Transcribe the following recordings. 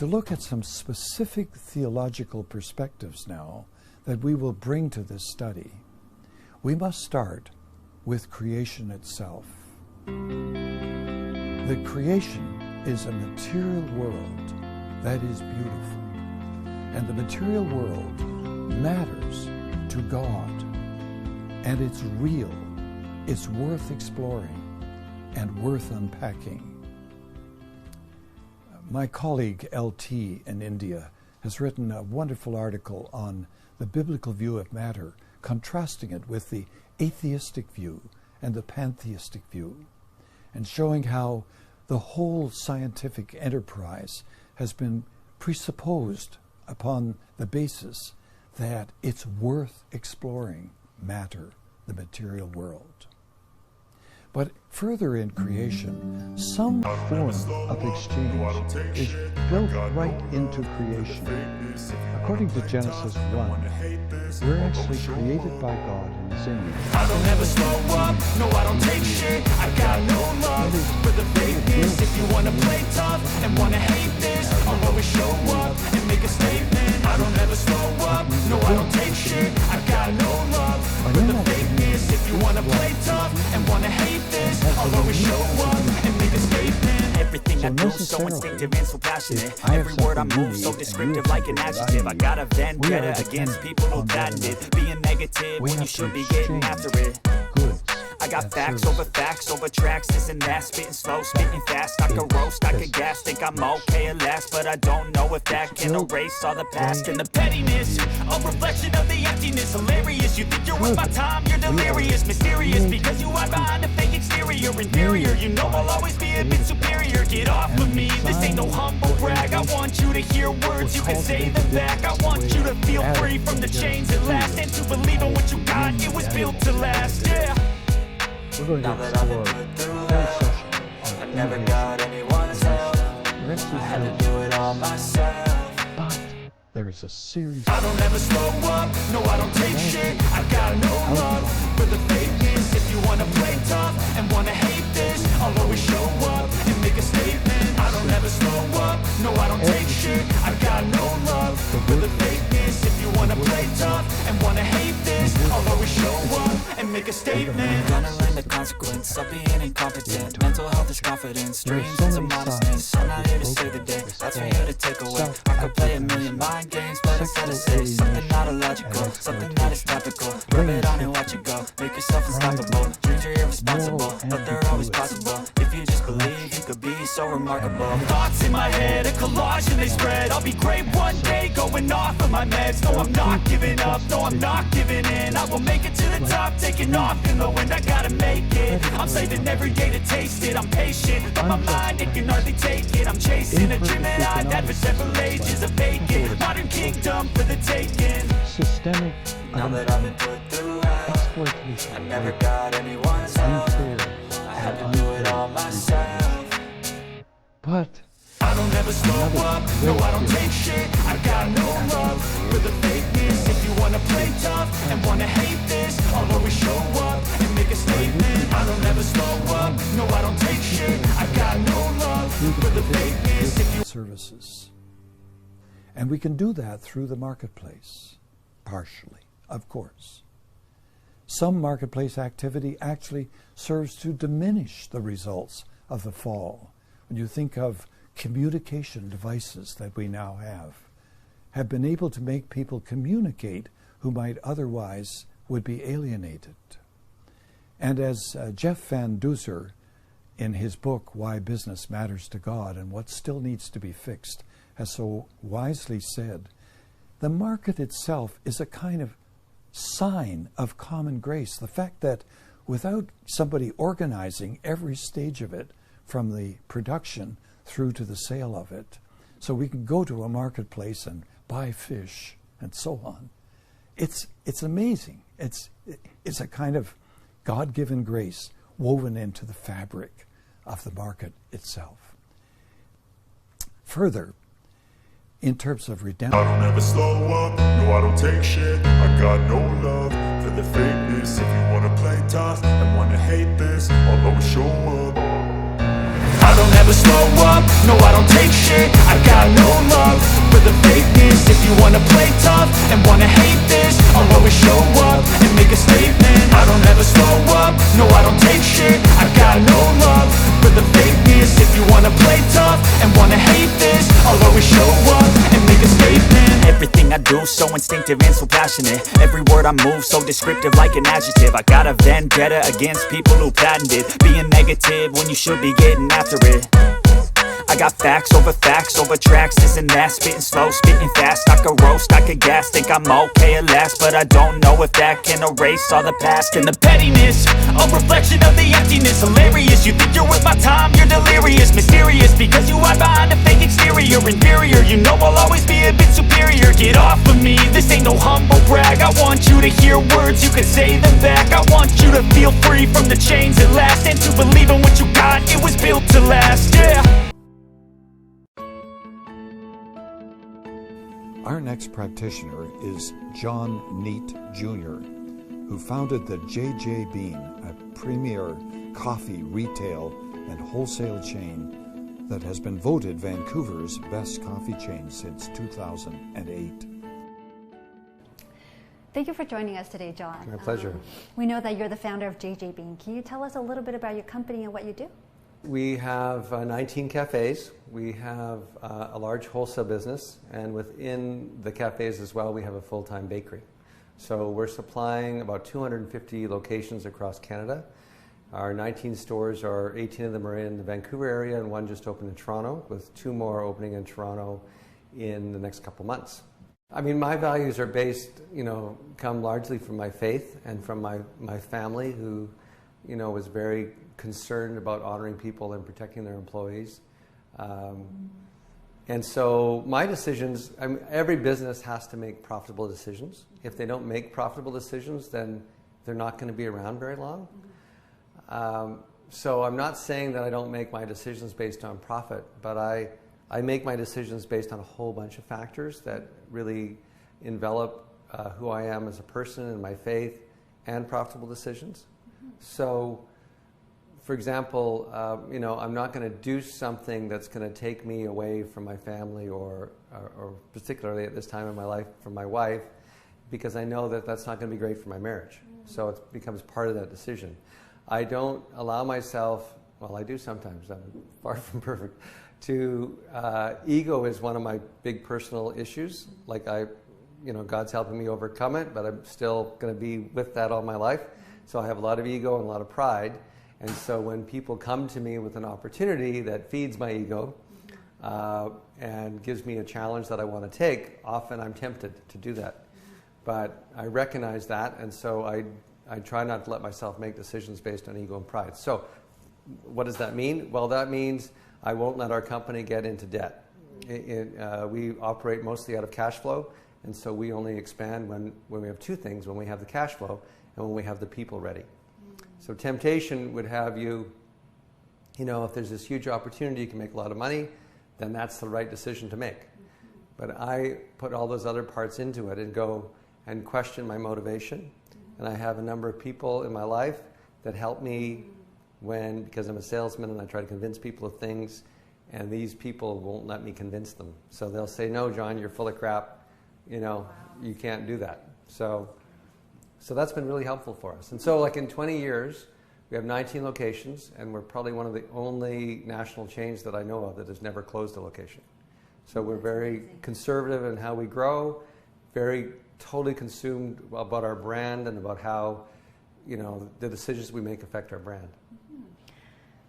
to look at some specific theological perspectives now that we will bring to this study, we must start with creation itself. The creation is a material world that is beautiful, and the material world matters to God, and it's real, it's worth exploring and worth unpacking. My colleague LT in India has written a wonderful article on the biblical view of matter, contrasting it with the atheistic view and the pantheistic view, and showing how the whole scientific enterprise has been presupposed upon the basis that it's worth exploring matter, the material world. But further in creation, some form of exchange is built right into creation. According to Genesis 1, we're actually created by God in His image. I don't ever slow up, no I don't take shit. I got no love for the fakeness. If you wanna play tough and wanna hate this, I'll always show up and make a statement. I don't ever slow up, no I don't take shit. I got no love for the fakeness. If you wanna play tough and wanna hate this, I'll always show up and make a statement. Everything I do so instinctive and so passionate. Every word I move so descriptive like an adjective. I got a vendetta against people who patent it, being negative when you should be getting after it. I got facts over tracks, this and that, spitting slow, spitting fast. I could roast, I could gas, think I'm okay at last, but I don't know if that can erase all the past and the pettiness. A reflection of the emptiness, hilarious. You think you're worth my time, you're delirious, mysterious, because you hide behind a fake exterior, inferior. You know I'll always be a bit superior. Get off of me, this ain't no humble brag. I want you to hear words, you can say them back. I want you to feel free from the chains at last, and to believe in what you got, it was built to last, yeah. We're going to explore I never got anyone's help. I had to do it all myself. But there is a series. I don't ever slow up, no I don't take shit. I got no love for the fakeness. If you wanna play tough and wanna hate this, I'll always show up and make a statement. I don't ever slow up, no I don't take shit. I got no love for the fakeness. If you wanna play tough and wanna hate this, I'll always show up and make a statement. Gonna learn the consequence of being incompetent. Mental health is confidence, dreams and some modestness. I'm not here to save the day, that's for you to take away. I could play a million mind games, but instead I say something not illogical, something that is topical. Rub it on and watch it go, make yourself unstoppable. Dreams are irresponsible, but they're always possible. If you just believe, you could be so remarkable. Thoughts in my head, a collage and they spread. I'll be great one day, going off of my meds. No, I'm not giving up, no, I'm not giving in. I will make it to the top, taking off in the wind. I gotta make it, I'm saving every day to taste it. I'm patient, but my mind, it can hardly take it. I'm chasing a dream that I've had for several ages. A vacant, modern kingdom for the taking. Systemic Now that I've been put through hell, exploitation. I never got anyone's help. I had to do it all myself. But I don't ever slow up, no I don't take shit. I got no love for the fakeness. If you wanna play tough and wanna hate this, I'll always show up and make a statement. I don't ever slow up, no I don't take shit. I got no love for the fakeness. If you services. And we can do that through the marketplace, partially, of course. Some marketplace activity actually serves to diminish the results of the fall. When you think of communication devices that we now have been able to make people communicate who might otherwise would be alienated. And as Jeff Van Duzer, in his book, Why Business Matters to God and What Still Needs to Be Fixed, has so wisely said, the market itself is a kind of sign of common grace. The fact that without somebody organizing every stage of it, from the production through to the sale of it, so we can go to a marketplace and buy fish and so on. It's amazing. It's a kind of God-given grace woven into the fabric of the market itself. Further, in terms of redemption, I don't ever slow up, no I don't take shit. I got no love for the fakeness. If you wanna play tough and wanna hate this, I'll always show up. I don't never slow up, no I don't take shit. I got no love for the fakeness. If you wanna play tough and wanna hate this, I'll always show up and make a statement. I don't ever slow up, no I don't take shit. I got no love for the fakeness. If you wanna play tough and wanna hate this, I'll always show up and make a statement. Everything I do so instinctive and so passionate. Every word I move so descriptive like an adjective. I got a vendetta against people who patented being negative when you should be getting after it. I got facts over tracks, this and that. Spitting slow, spitting fast. I could roast, I could gas. Think I'm okay at last, but I don't know if that can erase all the past. And the pettiness, a reflection of the emptiness. Hilarious, you think you're worth my time, you're delirious. Mysterious, because you hide behind a fake exterior. Inferior, you know I'll always be a bit superior. Get off of me, this ain't no humble brag. I want you to hear words, you can say them back. I want you to feel free from the chains at last, and to believe in what you got, it was built to last, yeah. Our next practitioner is John Neat Jr., who founded the J.J. Bean, a premier coffee retail and wholesale chain that has been voted Vancouver's best coffee chain since 2008. Thank you for joining us today, John. My pleasure. We know that you're the founder of J.J. Bean. Can you tell us a little bit about your company and what you do? We have 19 cafes. We have a large wholesale business, and within the cafes as well, we have a full-time bakery. So we're supplying about 250 locations across Canada. Our 19 stores, 18 of them are in the Vancouver area, and one just opened in Toronto, with 2 more opening in Toronto in the next couple months. I mean, my values are based, come largely from my faith and from my family, who, was very concerned about honoring people and protecting their employees. And so my decisions, every business has to make profitable decisions. If they don't make profitable decisions, then they're not going to be around very long. So I'm not saying that I don't make my decisions based on profit, but I make my decisions based on a whole bunch of factors that really envelop who I am as a person and my faith and profitable decisions. So, for example, I'm not going to do something that's going to take me away from my family or particularly at this time in my life from my wife, because I know that that's not going to be great for my marriage. So it becomes part of that decision. I don't allow myself, well, I do sometimes, I'm far from perfect, ego is one of my big personal issues. Like God's helping me overcome it, but I'm still going to be with that all my life. So I have a lot of ego and a lot of pride. And so when people come to me with an opportunity that feeds my ego and gives me a challenge that I want to take, often I'm tempted to do that. But I recognize that, and so I try not to let myself make decisions based on ego and pride. So what does that mean? Well, that means I won't let our company get into debt. We operate mostly out of cash flow, and so we only expand when we have 2 things, when we have the cash flow and when we have the people ready. So temptation would have you, if there's this huge opportunity, you can make a lot of money, then that's the right decision to make. But I put all those other parts into it and go and question my motivation. And I have a number of people in my life that help me because I'm a salesman and I try to convince people of things, and these people won't let me convince them. So they'll say, no, John, you're full of crap. You can't do that. So that's been really helpful for us. And so like in 20 years, we have 19 locations, and we're probably one of the only national chains that I know of that has never closed a location. So we're very conservative in how we grow, very totally consumed about our brand and about how, the decisions we make affect our brand.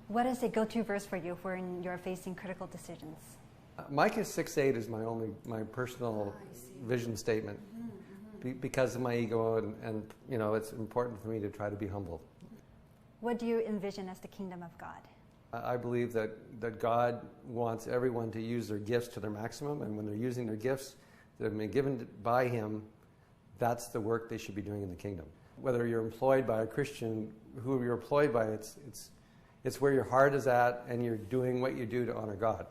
What is a go-to verse for you when you're facing critical decisions? Micah 6:8 is my personal vision statement. Because of my ego, and it's important for me to try to be humble. What do you envision as the kingdom of God? I believe that God wants everyone to use their gifts to their maximum, and when they're using their gifts that have been given by Him, that's the work they should be doing in the kingdom. Whether you're employed by a Christian, who you're employed by, it's where your heart is at, and you're doing what you do to honor God.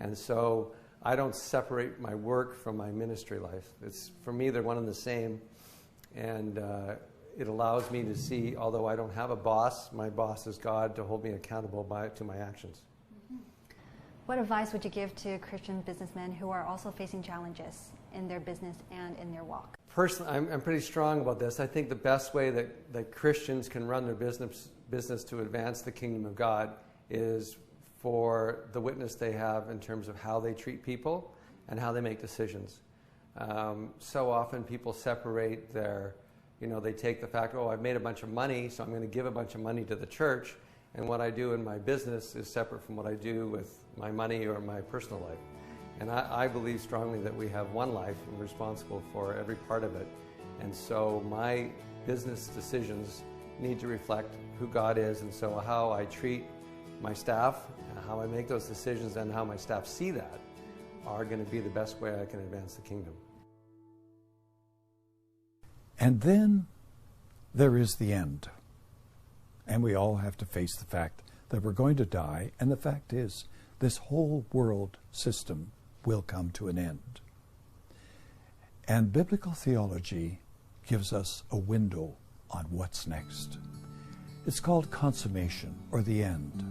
And so I don't separate my work from my ministry life. For me, they're one and the same. And it allows me to see, although I don't have a boss, my boss is God, to hold me accountable to my actions. What advice would you give to Christian businessmen who are also facing challenges in their business and in their walk? Personally, I'm pretty strong about this. I think the best way that Christians can run their business to advance the kingdom of God is for the witness they have in terms of how they treat people and how they make decisions. So often people separate their, they take the fact, I've made a bunch of money, so I'm going to give a bunch of money to the church, and what I do in my business is separate from what I do with my money or my personal life. And I believe strongly that we have one life and we're responsible for every part of it. And so my business decisions need to reflect who God is, and so how I treat my staff, how I make those decisions, and how my staff see that are going to be the best way I can advance the kingdom. And then there is the end. And we all have to face the fact that we're going to die, and the fact is, this whole world system will come to an end. And biblical theology gives us a window on what's next. It's called consummation, or the end.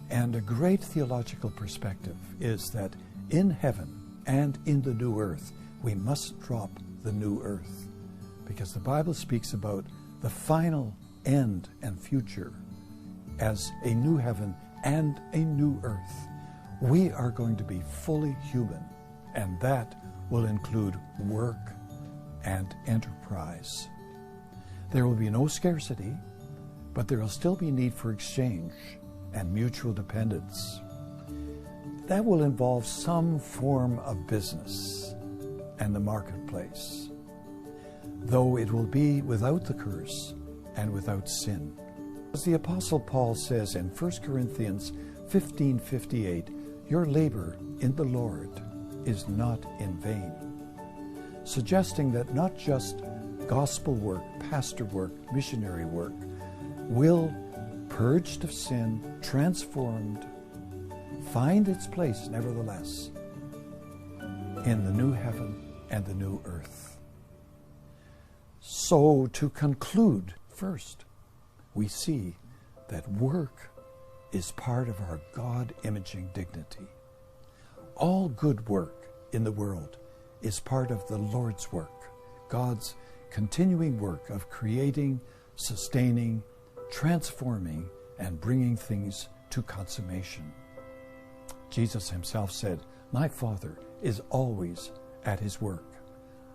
And a great theological perspective is that in heaven and in the new earth, we must drop the new earth, because the Bible speaks about the final end and future as a new heaven and a new earth. We are going to be fully human, and that will include work and enterprise. There will be no scarcity, but there will still be need for exchange and mutual dependence. That will involve some form of business and the marketplace, though it will be without the curse and without sin. As the Apostle Paul says in 1 Corinthians 15:58, your labor in the Lord is not in vain, suggesting that not just gospel work, pastor work, missionary work will, purged of sin, transformed, find its place nevertheless in the new heaven and the new earth. So to conclude, first, we see that work is part of our God-imaging dignity. All good work in the world is part of the Lord's work, God's continuing work of creating, sustaining, transforming, and bringing things to consummation. Jesus himself said, my Father is always at his work.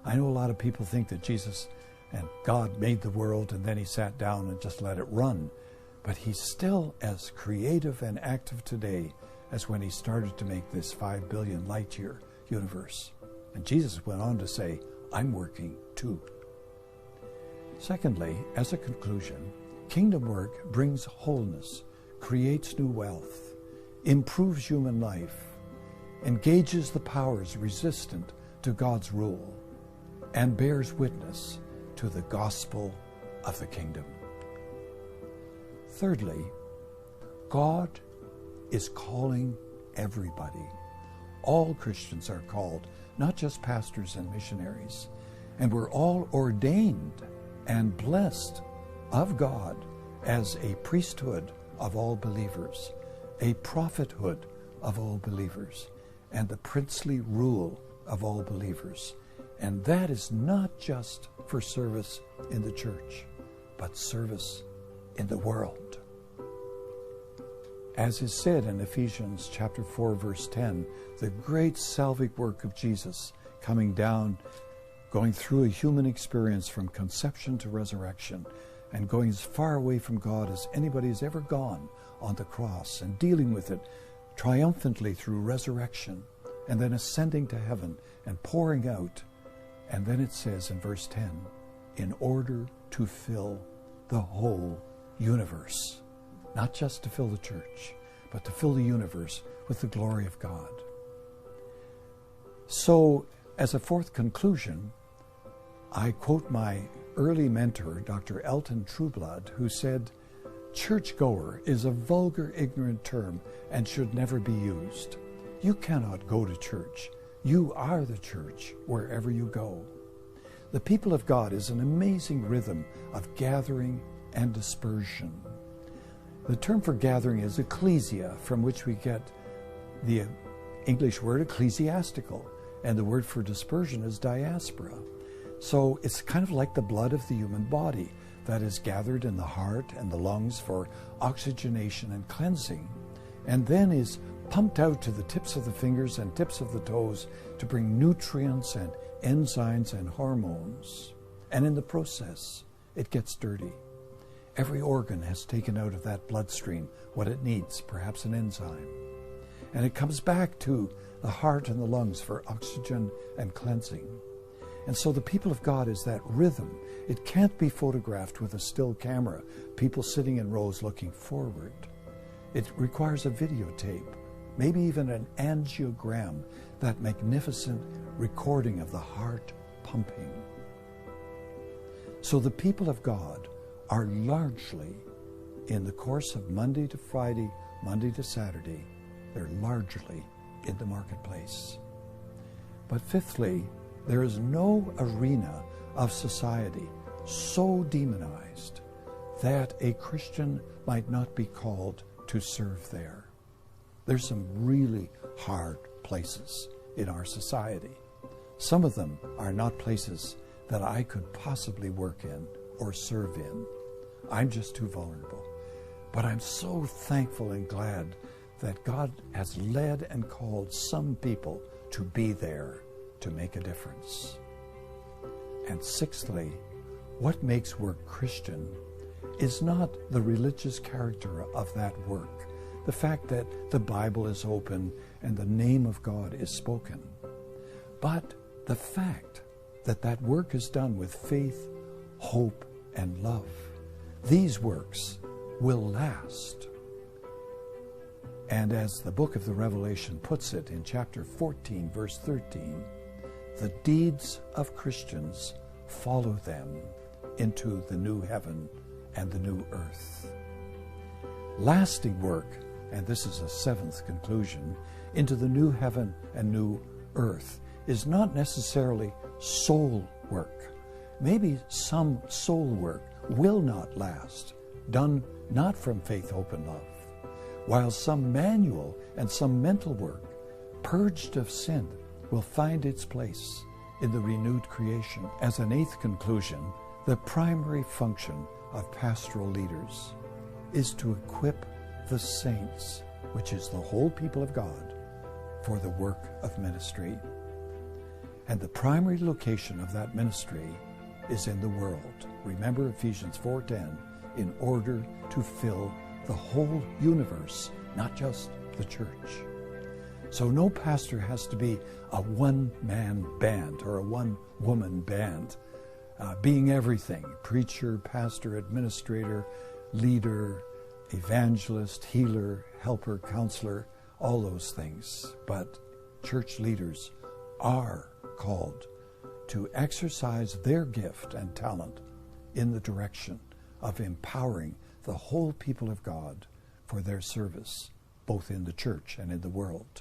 I know a lot of people think that Jesus and God made the world and then he sat down and just let it run. But he's still as creative and active today as when he started to make this 5 billion light year universe. And Jesus went on to say, I'm working too. Secondly, as a conclusion, kingdom work brings wholeness, creates new wealth, improves human life, engages the powers resistant to God's rule, and bears witness to the gospel of the kingdom. Thirdly, God is calling everybody. All Christians are called, not just pastors and missionaries. And we're all ordained and blessed of God as a priesthood of all believers, a prophethood of all believers, and the princely rule of all believers. And that is not just for service in the church, but service in the world. As is said in Ephesians chapter 4, verse 10, the great salvic work of Jesus coming down, going through a human experience from conception to resurrection, and going as far away from God as anybody has ever gone on the cross, and dealing with it triumphantly through resurrection, and then ascending to heaven and pouring out. And then it says in verse 10, in order to fill the whole universe. Not just to fill the church, but to fill the universe with the glory of God. So, as a fourth conclusion, I quote my early mentor, Dr. Elton Trueblood, who said, churchgoer is a vulgar, ignorant term and should never be used. You cannot go to church. You are the church wherever you go. The people of God is an amazing rhythm of gathering and dispersion. The term for gathering is ecclesia, from which we get the English word ecclesiastical, and the word for dispersion is diaspora. So it's kind of like the blood of the human body that is gathered in the heart and the lungs for oxygenation and cleansing, and then is pumped out to the tips of the fingers and tips of the toes to bring nutrients and enzymes and hormones. And in the process, it gets dirty. Every organ has taken out of that bloodstream what it needs, perhaps an enzyme. And it comes back to the heart and the lungs for oxygen and cleansing. And so the people of God is that rhythm. It can't be photographed with a still camera, people sitting in rows looking forward. It requires a videotape, maybe even an angiogram, that magnificent recording of the heart pumping. So the people of God are largely, in the course of Monday to Friday, Monday to Saturday, they're largely in the marketplace. But fifthly, there is no arena of society so demonized that a Christian might not be called to serve there. There's some really hard places in our society. Some of them are not places that I could possibly work in or serve in. I'm just too vulnerable. But I'm so thankful and glad that God has led and called some people to be there to make a difference. And sixthly, what makes work Christian is not the religious character of that work, the fact that the Bible is open and the name of God is spoken, but the fact that that work is done with faith, hope, and love. These works will last. And as the book of the Revelation puts it in chapter 14, verse 13, the deeds of Christians follow them into the new heaven and the new earth. Lasting work, and this is a seventh conclusion, into the new heaven and new earth is not necessarily soul work. Maybe some soul work will not last, done not from faith, hope, and love, while some manual and some mental work, purged of sin, will find its place in the renewed creation. As an eighth conclusion, the primary function of pastoral leaders is to equip the saints, which is the whole people of God, for the work of ministry. And the primary location of that ministry is in the world. Remember Ephesians 4:10, in order to fill the whole universe, not just the church. So no pastor has to be a one-man band or a one-woman band, being everything: preacher, pastor, administrator, leader, evangelist, healer, helper, counselor, all those things. But church leaders are called to exercise their gift and talent in the direction of empowering the whole people of God for their service, both in the church and in the world.